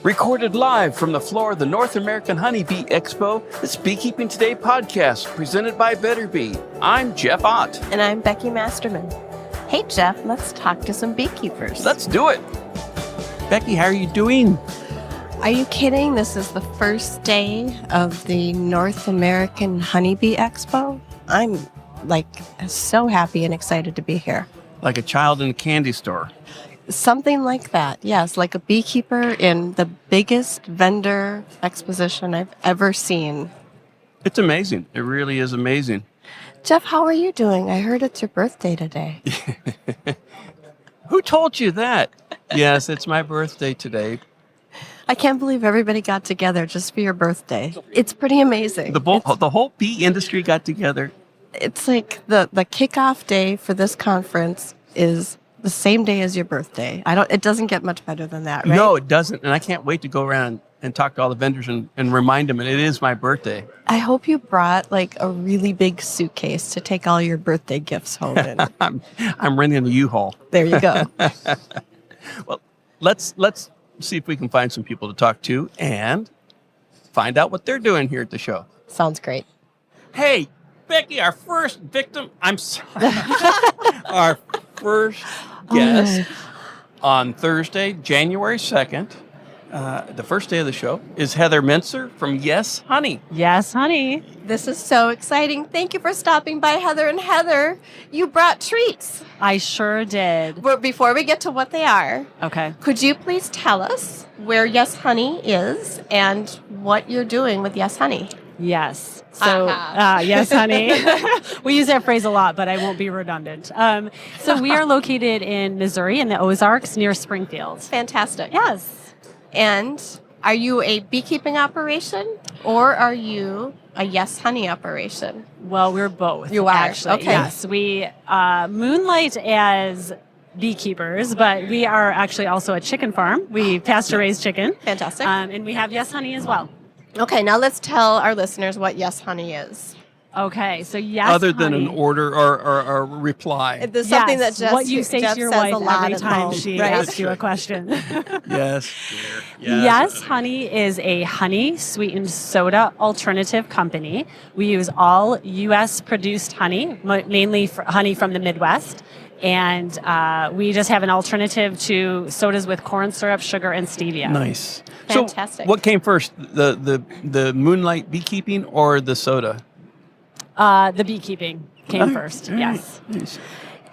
Recorded live from the floor of the North American Honeybee Expo, it's Beekeeping Today podcast presented by Better Bee. I'm Jeff Ott. And I'm Becky Masterman. Hey, Jeff, let's talk to some beekeepers. Let's do it. Becky, how are you doing? Are you kidding? This is the first day of the North American Honeybee Expo. I'm so happy and excited to be here. Like a child in a candy store. Something like that, yes, like a beekeeper in the biggest vendor exposition I've ever seen. It's amazing. It really is amazing. Jeff, how are you doing? I heard it's your birthday today. Who told you that? Yes, it's my birthday today. I can't believe everybody got together just for your birthday. It's pretty amazing. The whole bee industry got together. It's like the kickoff day for this conference is the same day as your birthday. It doesn't get much better than that, right? No, it doesn't. And I can't wait to go around and talk to all the vendors and remind them that it is my birthday. I hope you brought like a really big suitcase to take all your birthday gifts home in. I'm renting a U-Haul. There you go. Well, let's see if we can find some people to talk to and find out what they're doing here at the show. Sounds great. Hey, Becky, our first victim. Our first guest on Thursday, January 2nd, the first day of the show, is Heather Mincer from Yes Honey. Yes, honey. This is so exciting. Thank you for stopping by, Heather. And Heather, you brought treats. I sure did. But before we get to what they are, Okay. could you please tell us where Yes Honey is and what you're doing with Yes Honey? Yes. So, yes, honey. We use that phrase a lot, but I won't be redundant. So we are located in Missouri in the Ozarks near Springfield. Fantastic. Yes. And are you a beekeeping operation or are you a Yes Honey operation? Well, we're both. You are? Actually. Okay. Yes. We moonlight as beekeepers, but we are actually also a chicken farm. We pasture raise chicken. Fantastic. And we have Yes Honey as well. Okay, now let's tell our listeners what Yes Honey is. Okay, so Yes Other than Honey. an order or a reply. There's something Yes, that Jeff, what you say Jeff to your says wife a lot every at time home, she right? asks you a question. Yes. Yes Honey is a honey sweetened soda alternative company. We use all U.S. produced honey, mainly honey from the Midwest. And we just have an alternative to sodas with corn syrup, sugar, and stevia. Nice. Fantastic. So what came first, the moonlight beekeeping or the soda? The beekeeping came first, All right. yes. Nice.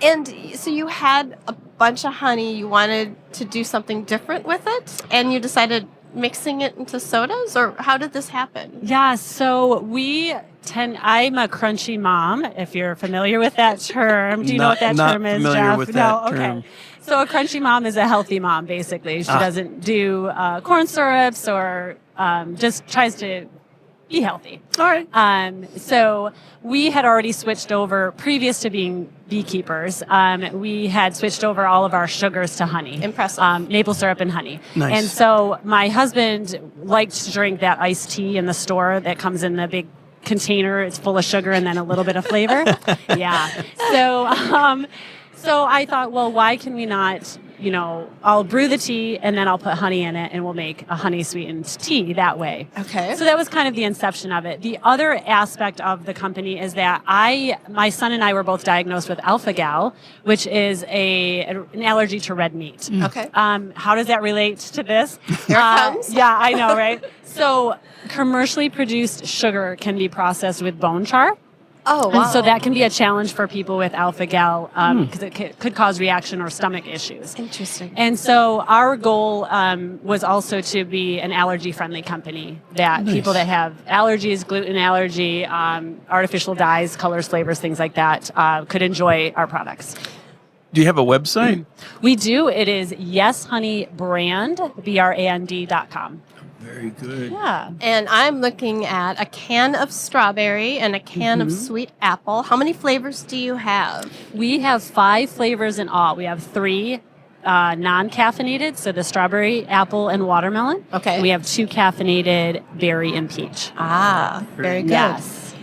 And so you had a bunch of honey. You wanted to do something different with it, and you decided mixing it into sodas, or how did this happen? Yeah, so I'm a crunchy mom, if you're familiar with that term. Do you know what that term is, Not familiar Jeff? with that term. Okay. So a crunchy mom is a healthy mom, basically. She doesn't do corn syrups or just tries to be healthy. All right. So we had already switched over, previous to being beekeepers, we had switched over all of our sugars to honey. Impressive. Maple syrup and honey. Nice. And so my husband liked to drink that iced tea in the store that comes in the big container. It's full of sugar and then a little bit of flavor. Yeah. So I thought, well, why can we not, I'll brew the tea and then I'll put honey in it and we'll make a honey sweetened tea that way. Okay. So that was kind of the inception of it. The other aspect of the company is that my son and I were both diagnosed with alpha-gal, which is an allergy to red meat. Okay. How does that relate to this? Here it comes. Yeah, I know, right? So commercially produced sugar can be processed with bone char. Oh, wow. And so that can be a challenge for people with alpha-gal because it could cause reaction or stomach issues. Interesting. And so our goal was also to be an allergy-friendly company that people that have allergies, gluten allergy, artificial dyes, colors, flavors, things like that could enjoy our products. Do you have a website? We do. It is yeshoneybrand, brand.com. Very good. Yeah. And I'm looking at a can of strawberry and a can of sweet apple. How many flavors do you have? We have 5 flavors in all. We have 3 non-caffeinated, so the strawberry, apple, and watermelon. Okay. We have 2 caffeinated, berry and peach. Ah, very good. Yes.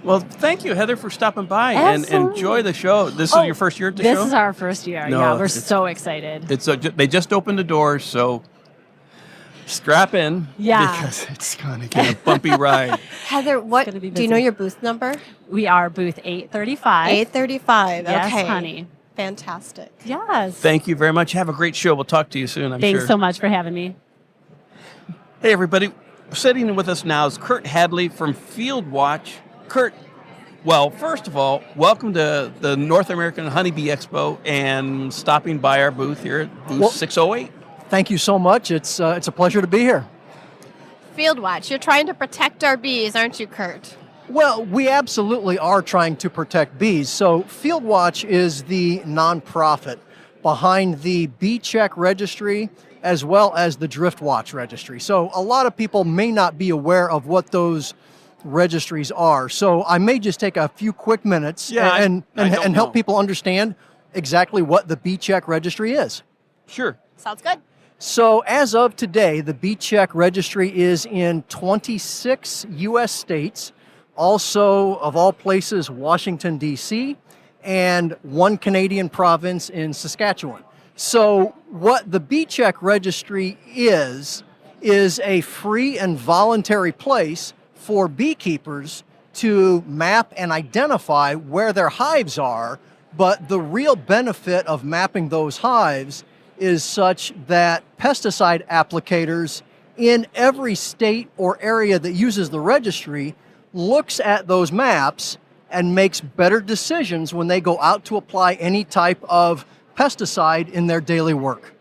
Well, thank you, Heather, for stopping by and Absolutely. enjoy the show. This is your first year at the show? This is our first year. No, yeah, we're it's- so excited. They just opened the doors, so Strap in. Yeah. Because it's going to get a bumpy ride. Heather, gonna be do you know busy. your booth number? We are booth 835. 835. Yes, okay. honey. Fantastic. Yes. Thank you very much. Have a great show. We'll talk to you soon, I'm Thanks sure. so much for having me. Hey, everybody. Sitting with us now is Kurt Hadley from Field Watch. Kurt, well, first of all, welcome to the North American Honeybee Expo and stopping by our booth here at booth 608. Thank you so much. It's a pleasure to be here. Field Watch, you're trying to protect our bees, aren't you, Kurt? Well, we absolutely are trying to protect bees. So Field Watch is the nonprofit behind the Bee Check Registry as well as the Drift Watch Registry. So a lot of people may not be aware of what those registries are. So I may just take a few quick minutes and help people understand exactly what the Bee Check Registry is. Sure. Sounds good. So as of today, the Bee Check Registry is in 26 U.S. states, also, of all places, Washington, D.C., and one Canadian province in Saskatchewan. So what the Bee Check Registry is a free and voluntary place for beekeepers to map and identify where their hives are, but the real benefit of mapping those hives is such that pesticide applicators in every state or area that uses the registry looks at those maps and makes better decisions when they go out to apply any type of pesticide in their daily work.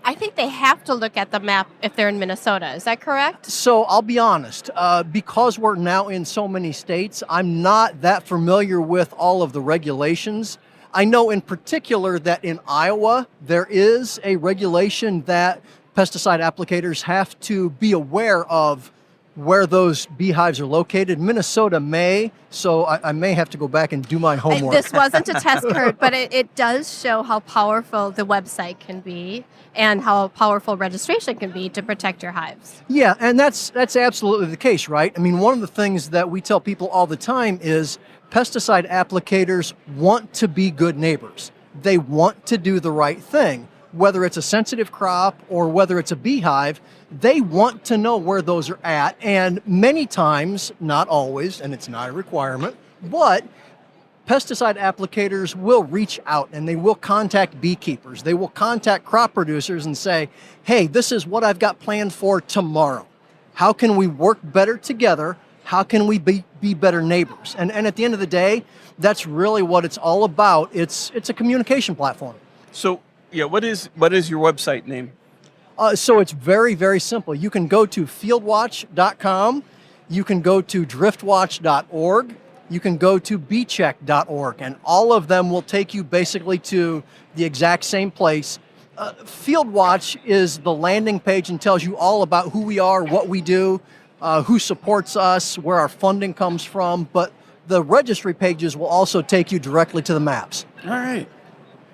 I think they have to look at the map if they're in Minnesota. Is that correct? So I'll be honest, because we're now in so many states, I'm not that familiar with all of the regulations. I know in particular that in Iowa, there is a regulation that pesticide applicators have to be aware of where those beehives are located. Minnesota may, so I may have to go back and do my homework. This wasn't a test, Kurt, but it does show how powerful the website can be and how powerful registration can be to protect your hives. Yeah, and that's absolutely the case, right? I mean, one of the things that we tell people all the time is pesticide applicators want to be good neighbors. They want to do the right thing. Whether it's a sensitive crop or whether it's a beehive, they want to know where those are at. And many times, not always, and it's not a requirement, but pesticide applicators will reach out and they will contact beekeepers. They will contact crop producers and say, hey, this is what I've got planned for tomorrow. How can we work better together? How can we be better neighbors? And at the end of the day, that's really what it's all about. It's a communication platform. So, yeah, what is your website name? So it's very, very simple. You can go to fieldwatch.com. You can go to driftwatch.org. You can go to beecheck.org. And all of them will take you basically to the exact same place. Field Watch is the landing page and tells you all about who we are, what we do, who supports us, where our funding comes from. But the registry pages will also take you directly to the maps. All right.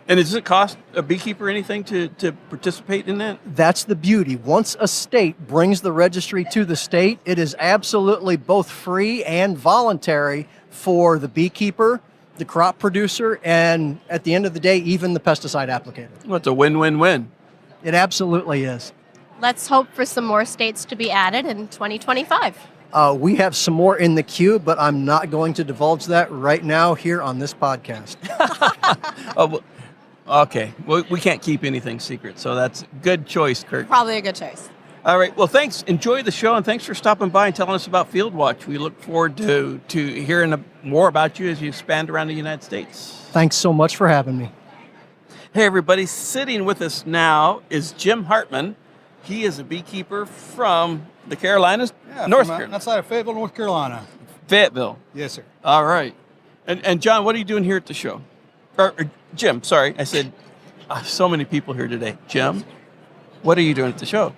And does it cost a beekeeper anything to participate in that? That's the beauty. Once a state brings the registry to the state, it is absolutely both free and voluntary for the beekeeper, the crop producer, and at the end of the day, even the pesticide applicator. Well, it's a win-win-win. It absolutely is. Let's hope for some more states to be added in 2025. We have some more in the queue, but I'm not going to divulge that right now here on this podcast. Okay. Well, we can't keep anything secret, so that's a good choice, Kurt. Probably a good choice. All right. Well, thanks. Enjoy the show, and thanks for stopping by and telling us about Field Watch. We look forward to hearing more about you as you expand around the United States. Thanks so much for having me. Hey, everybody. Sitting with us now is Jim Hartman. He is a beekeeper from the Carolinas, North Carolina. Outside of Fayetteville, North Carolina. Fayetteville. Yes, sir. All right. And John, what are you doing here at the show? Or Jim, sorry. I said so many people here today. Jim, what are you doing at the show?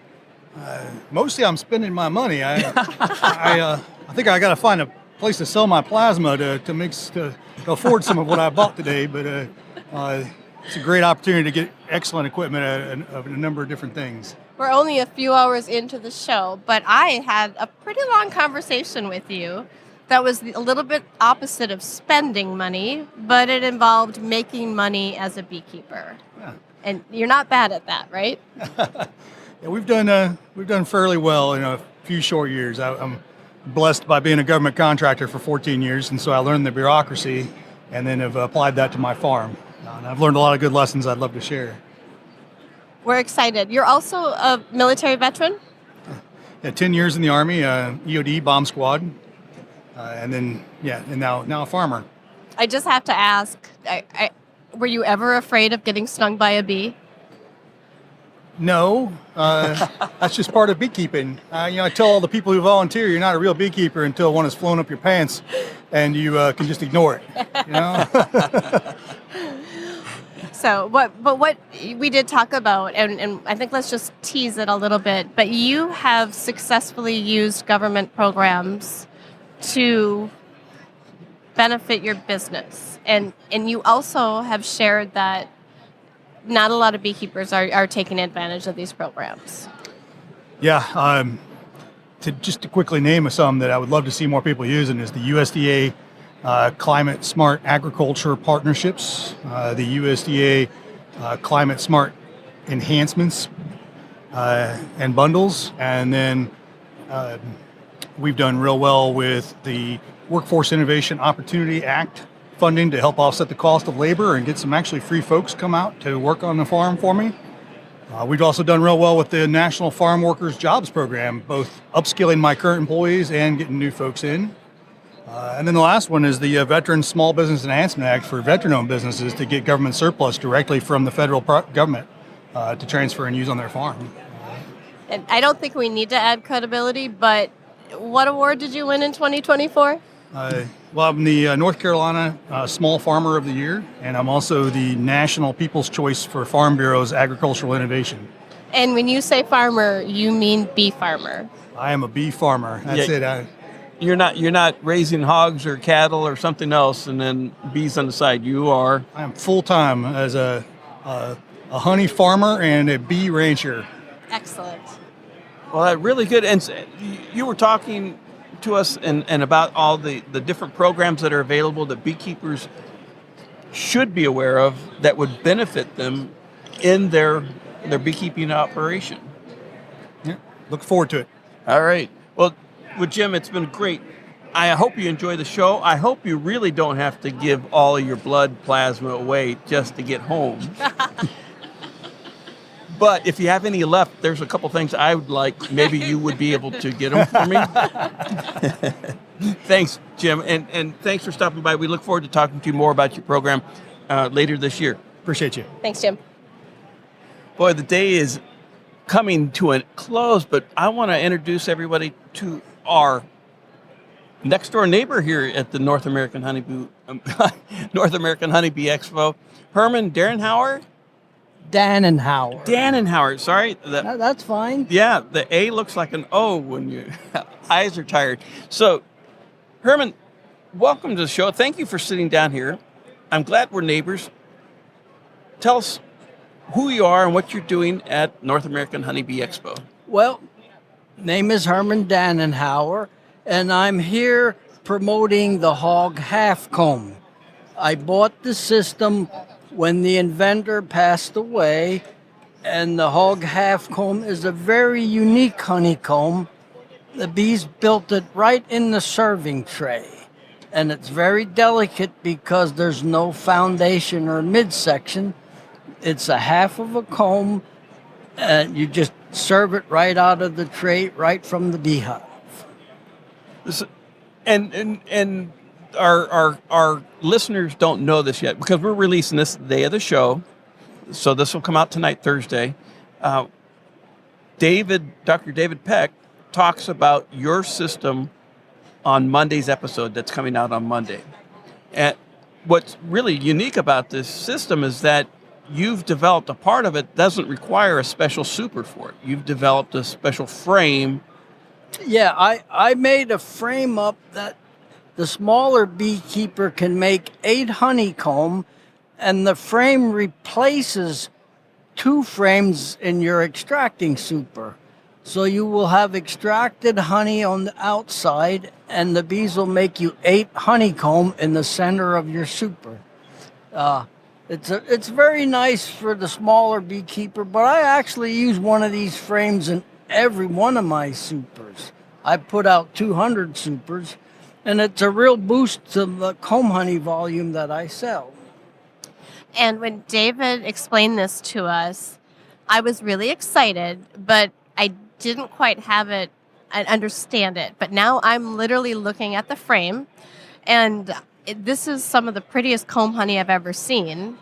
Mostly I'm spending my money. I think I got to find a place to sell my plasma to afford some of what I bought today. But it's a great opportunity to get excellent equipment of a number of different things. We're only a few hours into the show, but I had a pretty long conversation with you that was a little bit opposite of spending money, but it involved making money as a beekeeper. Yeah. And you're not bad at that, right? Yeah, we've done fairly well in a few short years. I'm blessed by being a government contractor for 14 years, and so I learned the bureaucracy, and then have applied that to my farm. And I've learned a lot of good lessons I'd love to share. We're excited. You're also a military veteran? Yeah, 10 years in the Army, EOD bomb squad, and then and now a farmer. I just have to ask, were you ever afraid of getting stung by a bee? No, that's just part of beekeeping. I tell all the people who volunteer, you're not a real beekeeper until one has flown up your pants, and you can just ignore it. So, what we did talk about, and I think let's just tease it a little bit, but you have successfully used government programs to benefit your business. And you also have shared that not a lot of beekeepers are taking advantage of these programs. Yeah, to quickly name some that I would love to see more people using is the USDA Climate Smart Agriculture Partnerships, the USDA Climate Smart Enhancements and Bundles, and then we've done real well with the Workforce Innovation Opportunity Act funding to help offset the cost of labor and get some actually free folks come out to work on the farm for me. We've also done real well with the National Farm Workers Jobs Program, both upskilling my current employees and getting new folks in. And then the last one is the Veteran Small Business Enhancement Act for veteran-owned businesses to get government surplus directly from the federal government to transfer and use on their farm. And I don't think we need to add credibility, but what award did you win in 2024? Well, I'm the North Carolina Small Farmer of the Year, and I'm also the National People's Choice for Farm Bureau's Agricultural Innovation. And when you say farmer, you mean bee farmer. I am a bee farmer. That's it. You're not raising hogs or cattle or something else, and then bees on the side. You are. I am full time as a honey farmer and a bee rancher. Excellent. Well, that's really good. And you were talking to us and about all the different programs that are available that beekeepers should be aware of that would benefit them in their beekeeping operation. Yeah, look forward to it. All right. Well, Jim, it's been great. I hope you enjoy the show. I hope you really don't have to give all of your blood plasma away just to get home. But if you have any left, there's a couple things I would like. Maybe you would be able to get them for me. Thanks, Jim. And thanks for stopping by. We look forward to talking to you more about your program later this year. Appreciate you. Thanks, Jim. Boy, the day is coming to a close, but I want to introduce everybody to our next door neighbor here at the North American Honeybee Expo, Herman Darenhauer. Dannenhauer. Sorry. That's fine. Yeah, the A looks like an O when your eyes are tired. So, Herman, welcome to the show. Thank you for sitting down here. I'm glad we're neighbors. Tell us who you are and what you're doing at North American Honeybee Expo. Well, name is Herman Dannenhauer, and I'm here promoting the hog half comb. I bought the system when the inventor passed away, and the hog half comb is a very unique honeycomb. The bees built it right in the serving tray, and it's very delicate because there's no foundation or midsection. It's a half of a comb, and you just serve it right out of the tray, right from the beehive. And our listeners don't know this yet because we're releasing this the day of the show, so this will come out tonight, Thursday. Dr. David Peck talks about your system on Monday's episode that's coming out on Monday. And what's really unique about this system is that you've developed a part of it doesn't require a special super for it. You've developed a special frame. Yeah, I made a frame up that the smaller beekeeper can make 8 honeycomb, and the frame replaces 2 frames in your extracting super. So you will have extracted honey on the outside, and the bees will make you 8 honeycomb in the center of your super. It's very nice for the smaller beekeeper, but I actually use one of these frames in every one of my supers. I put out 200 supers, and it's a real boost to the comb honey volume that I sell. And when David explained this to us, I was really excited, but I didn't quite have it and understand it. But now I'm literally looking at the frame, and this is some of the prettiest comb honey I've ever seen.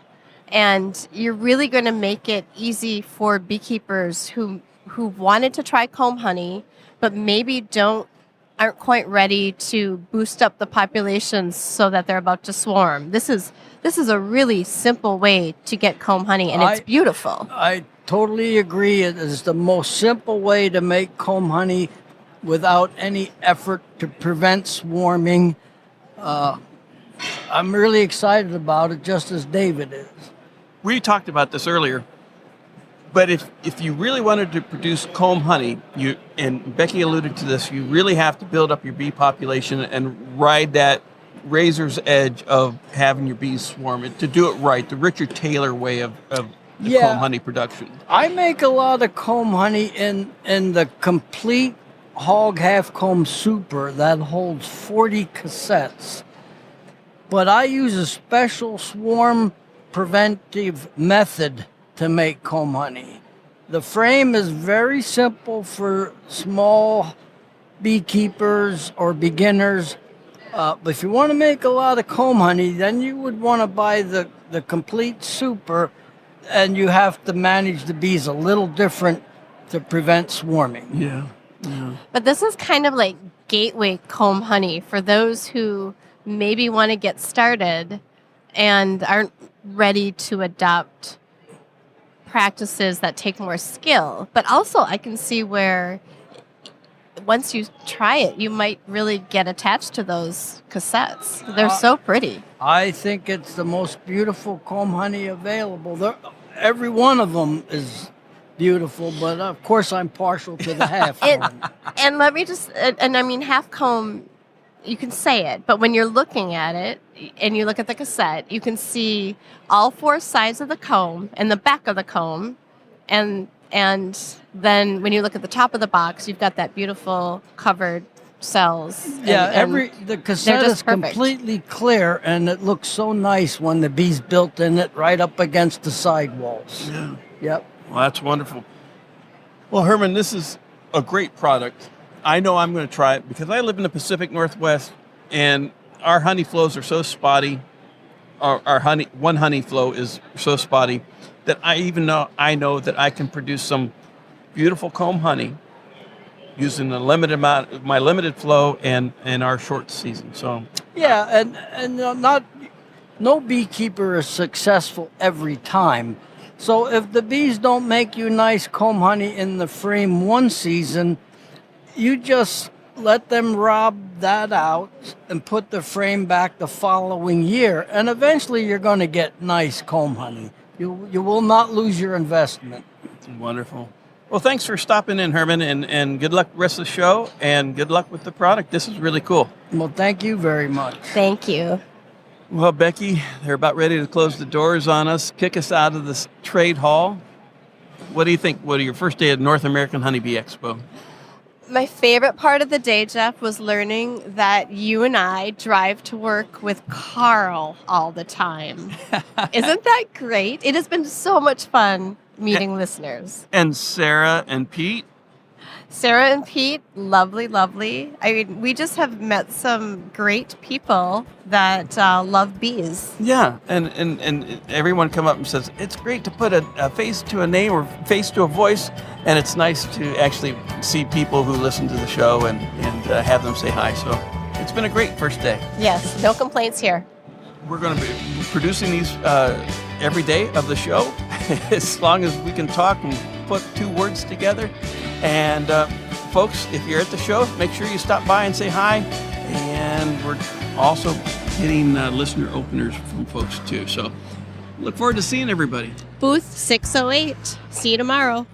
And you're really going to make it easy for beekeepers who wanted to try comb honey, but maybe aren't quite ready to boost up the populations so that they're about to swarm. This is a really simple way to get comb honey, and it's beautiful. I totally agree. It is the most simple way to make comb honey without any effort to prevent swarming. I'm really excited about it, just as David is. We talked about this earlier, but if you really wanted to produce comb honey, and Becky alluded to this, you really have to build up your bee population and ride that razor's edge of having your bees swarm. To do it right, the Richard Taylor way of the comb honey production. I make a lot of comb honey in the complete hog half comb super that holds 40 cassettes. But I use a special swarm preventive method to make comb honey. The frame is very simple for small beekeepers or beginners. But if you want to make a lot of comb honey, then you would want to buy the complete super, and you have to manage the bees a little different to prevent swarming. Yeah. But this is kind of like gateway comb honey for those who maybe want to get started and aren't ready to adopt practices that take more skill. But also I can see where once you try it, you might really get attached to those cassettes. They're so pretty. I think it's the most beautiful comb honey available. Every one of them is beautiful, but of course I'm partial to the half comb. And let me just, and I mean, half comb, you can say it, but when you're looking at it and you look at the cassette, you can see all four sides of the comb and the back of the comb, and then when you look at the top of the box, you've got that beautiful covered cells. The cassette is completely clear, and it looks so nice when the bees built in it right up against the sidewalls. Yeah. Yep. Well, that's wonderful. Well, Herman, this is a great product. I know I'm going to try it because I live in the Pacific Northwest, and our honey flows are so spotty. Our honey flow is so spotty that I know that I can produce some beautiful comb honey using a limited amount of my limited flow and our short season. So no beekeeper is successful every time. So if the bees don't make you nice comb honey in the frame one season, you just let them rob that out and put the frame back the following year, and eventually you're going to get nice comb honey. You will not lose your investment. Wonderful. Well, thanks for stopping in, Herman, and good luck with the rest of the show, and good luck with the product. This is really cool. Well, thank you very much. Thank you. Well, Becky, they're about ready to close the doors on us, kick us out of this trade hall. What do you think? What are your first day at North American Honeybee Expo? My favorite part of the day, Jeff, was learning that you and I drive to work with Carl all the time. Isn't that great? It has been so much fun meeting listeners. And Sarah and Pete? Sarah and Pete, lovely, lovely. I mean, we just have met some great people that love bees. Yeah, and everyone come up and says, it's great to put a face to a name or face to a voice, and it's nice to actually see people who listen to the show and have them say hi. So it's been a great first day. Yes, no complaints here. We're going to be producing these every day of the show, as long as we can talk and put two words together. And folks, if you're at the show, make sure you stop by and say hi. And we're also getting listener openers from folks too. So look forward to seeing everybody. Booth 608. See you tomorrow.